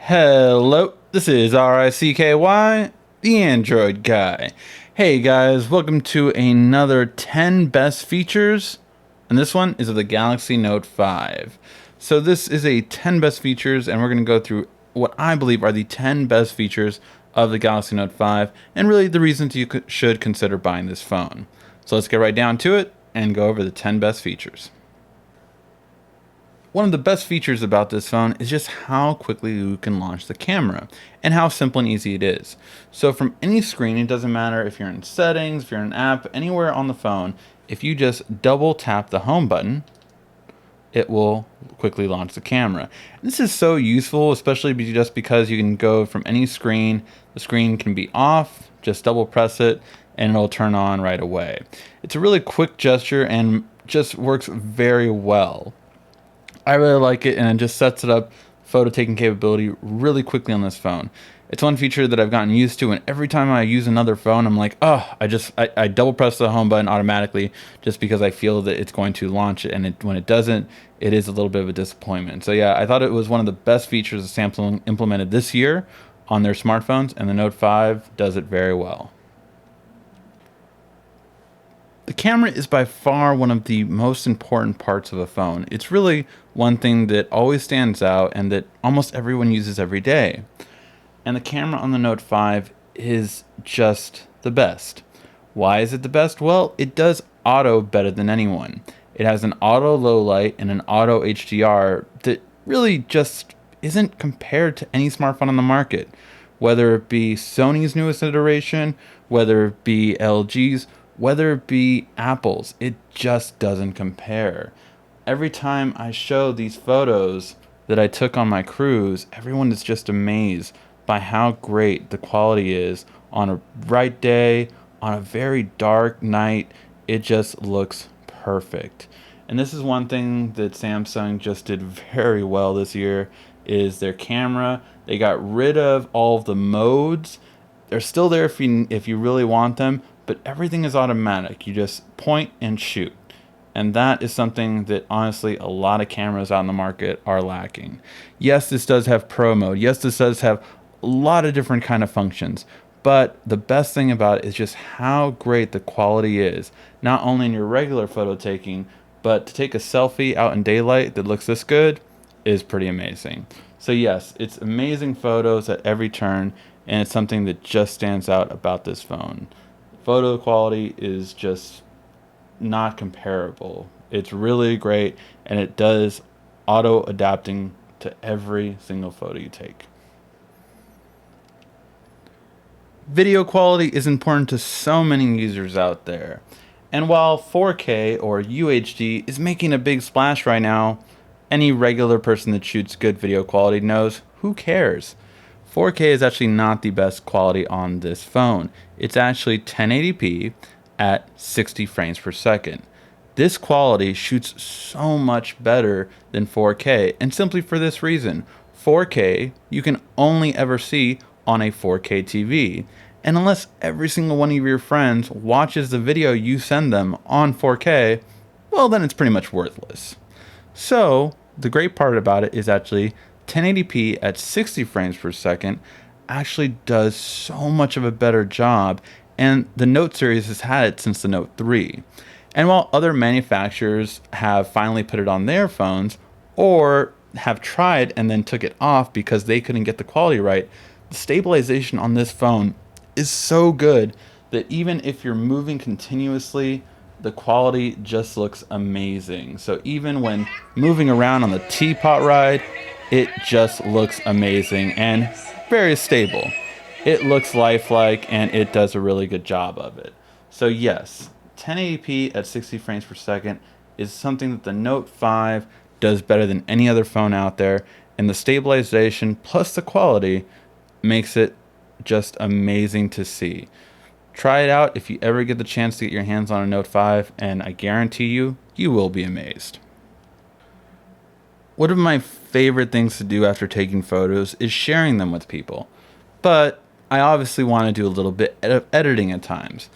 Hello, this is RICKY, the Android guy. Hey guys, welcome to another 10 best features, and this one is of the Galaxy Note 5. So this is a 10 best features, and we're going to go through what I believe are the 10 best features of the Galaxy Note 5, and really the reasons you should consider buying this phone. So let's get right down to it and go over the 10 best features. One of the best features about this phone is just how quickly you can launch the camera and how simple and easy it is. So from any screen, it doesn't matter if you're in settings, if you're in an app, anywhere on the phone, if you just double tap the home button, it will quickly launch the camera. This is so useful, especially just because you can go from any screen. The screen can be off, just double press it, and it'll turn on right away. It's a really quick gesture and just works very well. I really like it, and it just sets it up photo taking capability really quickly on this phone. It's one feature that I've gotten used to, and every time I use another phone, I'm like, oh, I double press the home button automatically just because I feel that it's going to launch it, and when it doesn't, it is a little bit of a disappointment. So yeah, I thought it was one of the best features that Samsung implemented this year on their smartphones, and the Note 5 does it very well. The camera is by far one of the most important parts of a phone. It's really one thing that always stands out and that almost everyone uses every day. And the camera on the Note 5 is just the best. Why is it the best? Well, it does auto better than anyone. It has an auto low light and an auto HDR that really just isn't compared to any smartphone on the market. Whether it be Sony's newest iteration, whether it be LG's, whether it be Apple's, it just doesn't compare. Every time I show these photos that I took on my cruise, everyone is just amazed by how great the quality is on a bright day, on a very dark night. It just looks perfect. And this is one thing that Samsung just did very well this year is their camera. They got rid of all of the modes. They're still there if you really want them, but everything is automatic. You just point and shoot. And that is something that honestly a lot of cameras out in the market are lacking. Yes, this does have pro mode. Yes, this does have a lot of different kind of functions. But the best thing about it is just how great the quality is. Not only in your regular photo taking, but to take a selfie out in daylight that looks this good is pretty amazing. So yes, it's amazing photos at every turn, and it's something that just stands out about this phone. Photo quality is just not comparable. It's really great, and it does auto adapting to every single photo you take. Video quality is important to so many users out there. And while 4K or UHD is making a big splash right now, any regular person that shoots good video quality knows who cares. 4K is actually not the best quality on this phone. It's actually 1080p at 60 frames per second. This quality shoots so much better than 4K, and simply for this reason. 4K you can only ever see on a 4K TV. And unless every single one of your friends watches the video you send them on 4K, well then it's pretty much worthless. So the great part about it is actually 1080p at 60 frames per second actually does so much of a better job, and the Note series has had it since the Note 3. And while other manufacturers have finally put it on their phones or have tried and then took it off because they couldn't get the quality right, the stabilization on this phone is so good that even if you're moving continuously, the quality just looks amazing. So even when moving around on the teapot ride, it just looks amazing and very stable. It looks lifelike, and it does a really good job of it. So yes, 1080p at 60 frames per second is something that the Note 5 does better than any other phone out there, and the stabilization plus the quality makes it just amazing to see. Try it out if you ever get the chance to get your hands on a Note 5, and I guarantee you, you will be amazed. One of my favorite things to do after taking photos is sharing them with people. But I obviously want to do a little bit of editing at times.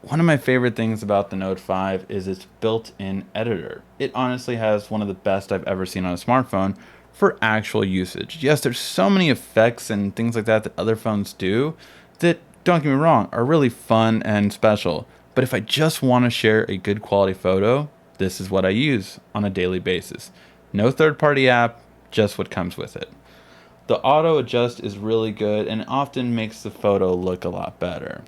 One of my favorite things about the Note 5 is its built-in editor. It honestly has one of the best I've ever seen on a smartphone for actual usage. Yes, there's so many effects and things like that that other phones do that, don't get me wrong, are really fun and special. But if I just want to share a good quality photo, this is what I use on a daily basis. No third party app, just what comes with it. The auto adjust is really good and often makes the photo look a lot better.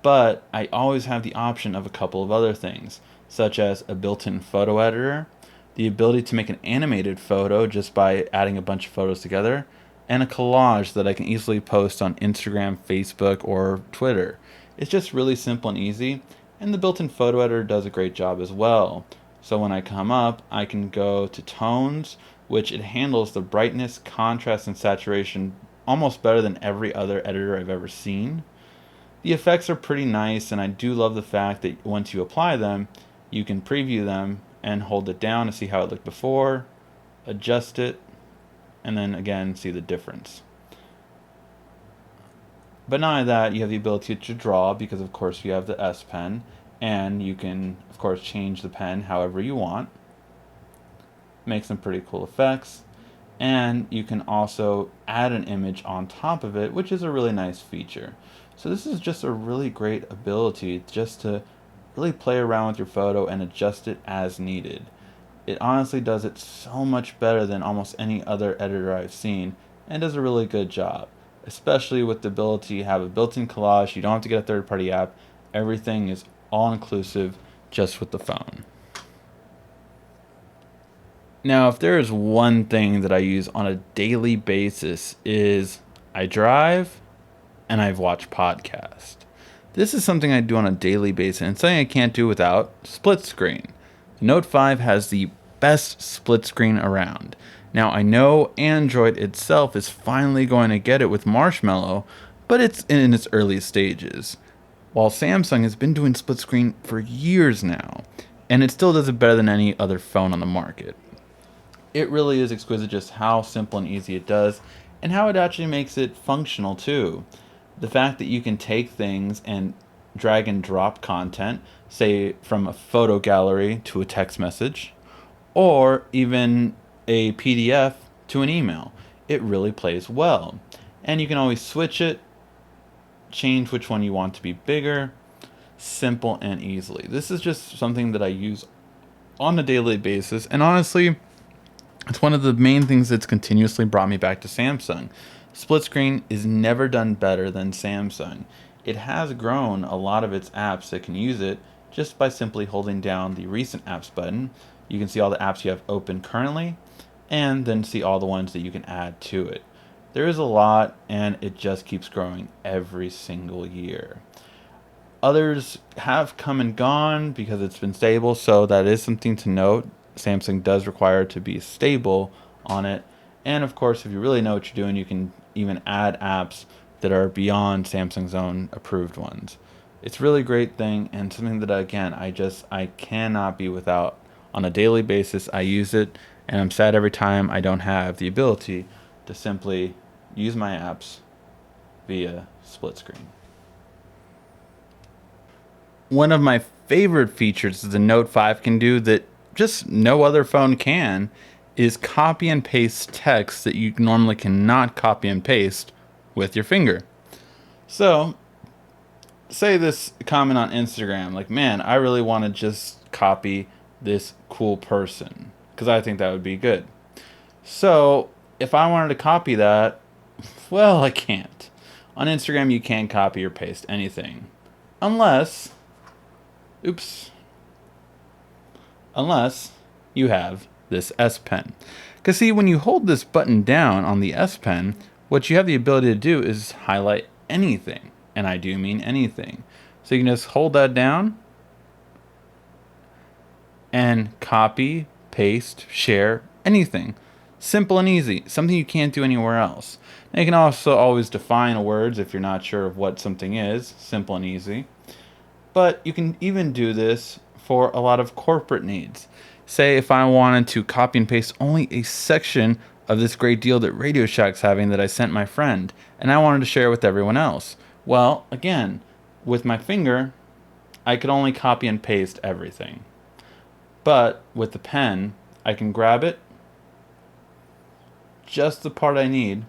But I always have the option of a couple of other things, such as a built-in photo editor, the ability to make an animated photo just by adding a bunch of photos together, and a collage that I can easily post on Instagram, Facebook, or Twitter. It's just really simple and easy, and the built-in photo editor does a great job as well. So when I come up, I can go to tones, which it handles the brightness, contrast, and saturation almost better than every other editor I've ever seen. The effects are pretty nice, and I do love the fact that once you apply them, you can preview them and hold it down to see how it looked before, adjust it, and then again see the difference. But not only that, you have the ability to draw because of course you have the S Pen, and you can of course change the pen however you want. Make some pretty cool effects. And you can also add an image on top of it, which is a really nice feature. So this is just a really great ability just to really play around with your photo and adjust it as needed. It honestly does it so much better than almost any other editor I've seen, and does a really good job, especially with the ability to have a built-in collage. You don't have to get a third-party app. Everything is all-inclusive just with the phone. Now, if there is one thing that I use on a daily basis is I drive and I've watched podcasts. This is something I do on a daily basis and something I can't do without split screen. The Note 5 has the best split screen around. Now, I know Android itself is finally going to get it with Marshmallow, but it's in its early stages. While Samsung has been doing split screen for years now, and it still does it better than any other phone on the market. It really is exquisite just how simple and easy it does, and how it actually makes it functional too. The fact that you can take things and drag and drop content, say from a photo gallery to a text message, or even a PDF to an email. It really plays well. And you can always switch it, change which one you want to be bigger, simple and easily. This is just something that I use on a daily basis, and honestly, it's one of the main things that's continuously brought me back to Samsung. Split screen is never done better than Samsung. It has grown a lot of its apps that can use it just by simply holding down the recent apps button. You can see all the apps you have open currently, and then see all the ones that you can add to it. There is a lot, and it just keeps growing every single year. Others have come and gone because it's been stable, so that is something to note. Samsung does require to be stable on it. And of course, if you really know what you're doing, you can even add apps that are beyond Samsung's own approved ones. It's a really great thing, and something that again I cannot be without on a daily basis. I use it, and I'm sad every time I don't have the ability to simply use my apps via split screen. One of my favorite features that the Note 5 can do that just no other phone can is copy and paste text that you normally cannot copy and paste with your finger. So, say this comment on Instagram, like, man, I really want to just copy this cool person, because I think that would be good. So, if I wanted to copy that, well, I can't. On Instagram, you can't copy or paste anything. Unless you have this S Pen. Because see, when you hold this button down on the S Pen, what you have the ability to do is highlight anything. And I do mean anything. So you can just hold that down and copy, paste, share, anything. Simple and easy. Something you can't do anywhere else. And you can also always define words if you're not sure of what something is. Simple and easy. But you can even do this for a lot of corporate needs. Say if I wanted to copy and paste only a section of this great deal that Radio Shack's having that I sent my friend, and I wanted to share with everyone else. Well, again, with my finger, I could only copy and paste everything. But with the pen, I can grab it, just the part I need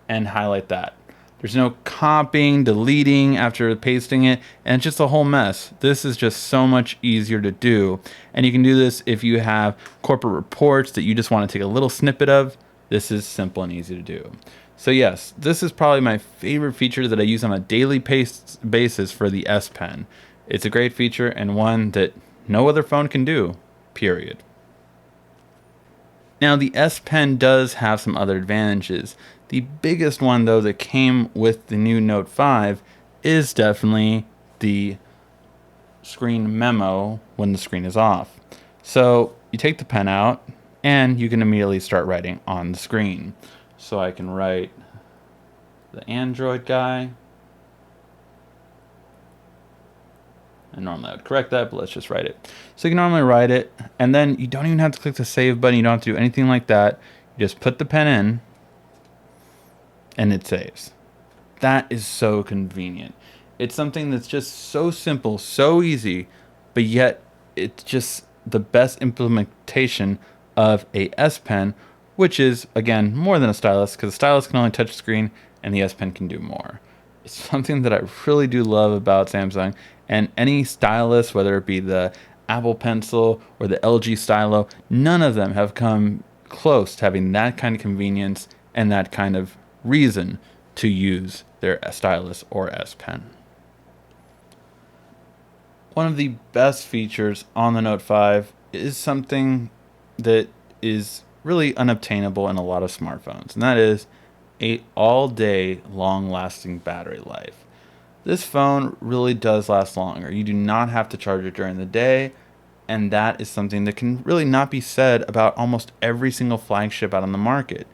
and highlight that. There's no copying, deleting after pasting it, and it's just a whole mess. This is just so much easier to do. And you can do this if you have corporate reports that you just want to take a little snippet of. This is simple and easy to do. So yes, this is probably my favorite feature that I use on a daily basis for the S Pen. It's a great feature and one that no other phone can do, period. Now, the S Pen does have some other advantages. The biggest one, though, that came with the new Note 5 is definitely the screen memo when the screen is off. So you take the pen out and you can immediately start writing on the screen. So I can write the Android guy. And normally I would correct that, but let's just write it. So you can normally write it, and then you don't even have to click the save button. You don't have to do anything like that. You just put the pen in, and it saves. That is so convenient. It's something that's just so simple, so easy, but yet it's just the best implementation of a S Pen, which is, again, more than a stylus, because a stylus can only touch the screen, and the S Pen can do more. It's something that I really do love about Samsung, and any stylus, whether it be the Apple Pencil or the LG Stylo, none of them have come close to having that kind of convenience and that kind of reason to use their stylus or S Pen. One of the best features on the Note 5 is something that is really unobtainable in a lot of smartphones, and that is a all-day long-lasting battery life. This phone really does last longer. You do not have to charge it during the day, and that is something that can really not be said about almost every single flagship out on the market.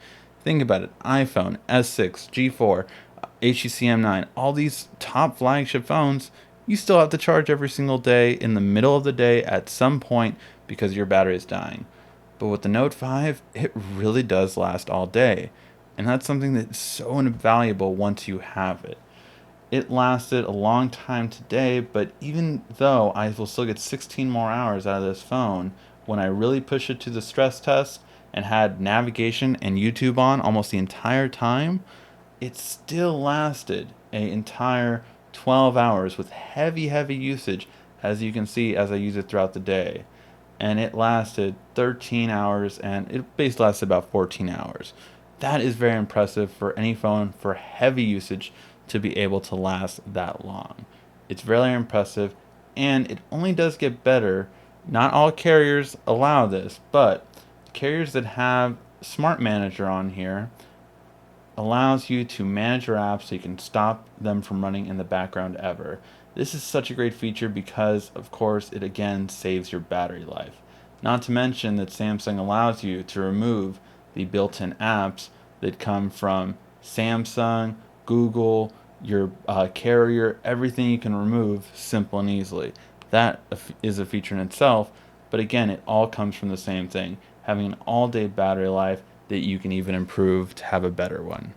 Think about it. iPhone, S6, G4, HTC M9, all these top flagship phones, you still have to charge every single day in the middle of the day at some point because your battery is dying. But with the Note 5, it really does last all day. And that's something that's so invaluable once you have it. It lasted a long time today, but even though I will still get 16 more hours out of this phone, when I really push it to the stress test and had navigation and YouTube on almost the entire time, it still lasted an entire 12 hours with heavy usage, as you can see as I use it throughout the day. And it lasted 13 hours, and it basically lasted about 14 hours. That is very impressive for any phone for heavy usage to be able to last that long. It's very impressive, and it only does get better. Not all carriers allow this, but carriers that have Smart Manager on here allows you to manage your apps so you can stop them from running in the background ever. This is such a great feature because, of course, it again saves your battery life. Not to mention that Samsung allows you to remove the built-in apps that come from Samsung, Google, your carrier, everything you can remove simple and easily. That is a feature in itself, but again, it all comes from the same thing, having an all-day battery life that you can even improve to have a better one.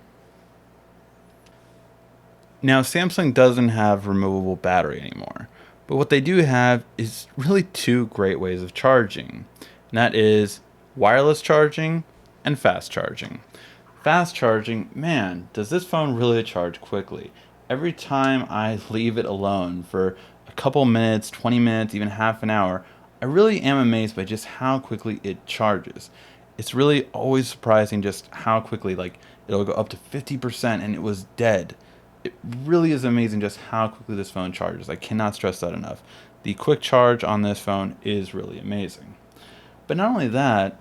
Now, Samsung doesn't have removable battery anymore, but what they do have is really two great ways of charging, and that is wireless charging and fast charging. Fast charging, man, does this phone really charge quickly. Every time I leave it alone for a couple minutes, 20 minutes, even half an hour, I really am amazed by just how quickly it charges. It's really always surprising just how quickly, like, it'll go up to 50% and it was dead. It really is amazing just how quickly this phone charges. I cannot stress that enough. The quick charge on this phone is really amazing. But not only that,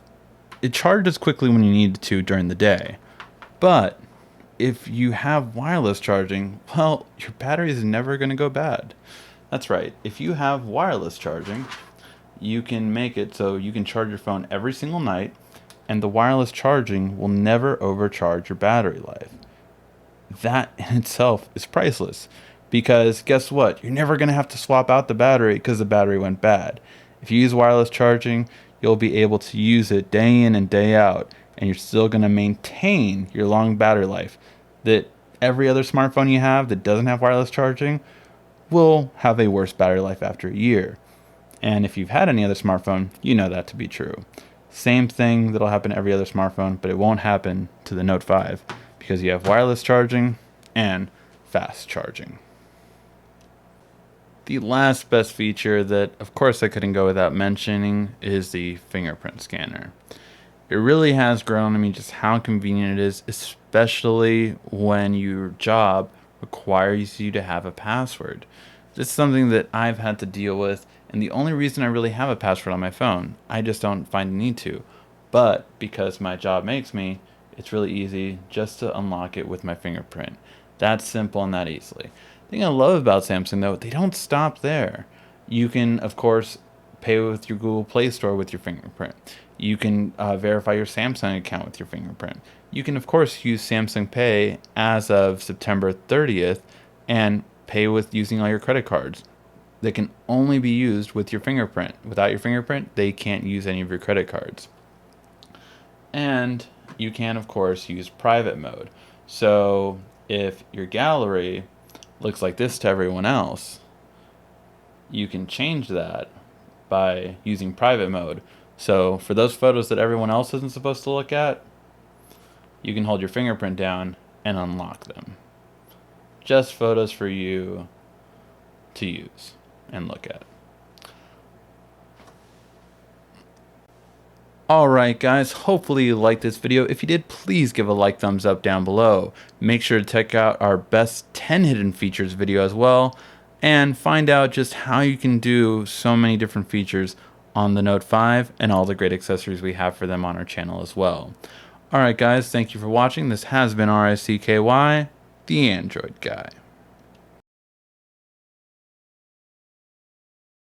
it charges quickly when you need it to during the day. But if you have wireless charging, well, your battery is never going to go bad. That's right. If you have wireless charging, you can make it so you can charge your phone every single night, and the wireless charging will never overcharge your battery life. That in itself is priceless, because guess what? You're never going to have to swap out the battery because the battery went bad. If you use wireless charging, you'll be able to use it day in and day out, and you're still going to maintain your long battery life that every other smartphone you have that doesn't have wireless charging will have a worse battery life after a year. And if you've had any other smartphone, you know that to be true. Same thing that'll happen to every other smartphone, but it won't happen to the Note 5 because you have wireless charging and fast charging. The last best feature that, of course, I couldn't go without mentioning is the fingerprint scanner. It really has grown on me just how convenient it is, especially when your job requires you to have a password. This is something that I've had to deal with, and the only reason I really have a password on my phone, I just don't find a need to. But because my job makes me, it's really easy just to unlock it with my fingerprint. That simple and that easily. The thing I love about Samsung though, they don't stop there. You can, of course, pay with your Google Play Store with your fingerprint. You can verify your Samsung account with your fingerprint. You can, of course, use Samsung Pay as of September 30th and pay with using all your credit cards. They can only be used with your fingerprint. Without your fingerprint, they can't use any of your credit cards. And you can, of course, use private mode. So if your gallery looks like this to everyone else, you can change that by using private mode. So for those photos that everyone else isn't supposed to look at, you can hold your fingerprint down and unlock them. Just photos for you to use and look at. Alright guys, hopefully you liked this video. If you did, please give a like, thumbs up down below. Make sure to check out our best 10 hidden features video as well, and find out just how you can do so many different features on the Note 5 and all the great accessories we have for them on our channel as well. Alright guys, thank you for watching. This has been RICKY, the Android Guy.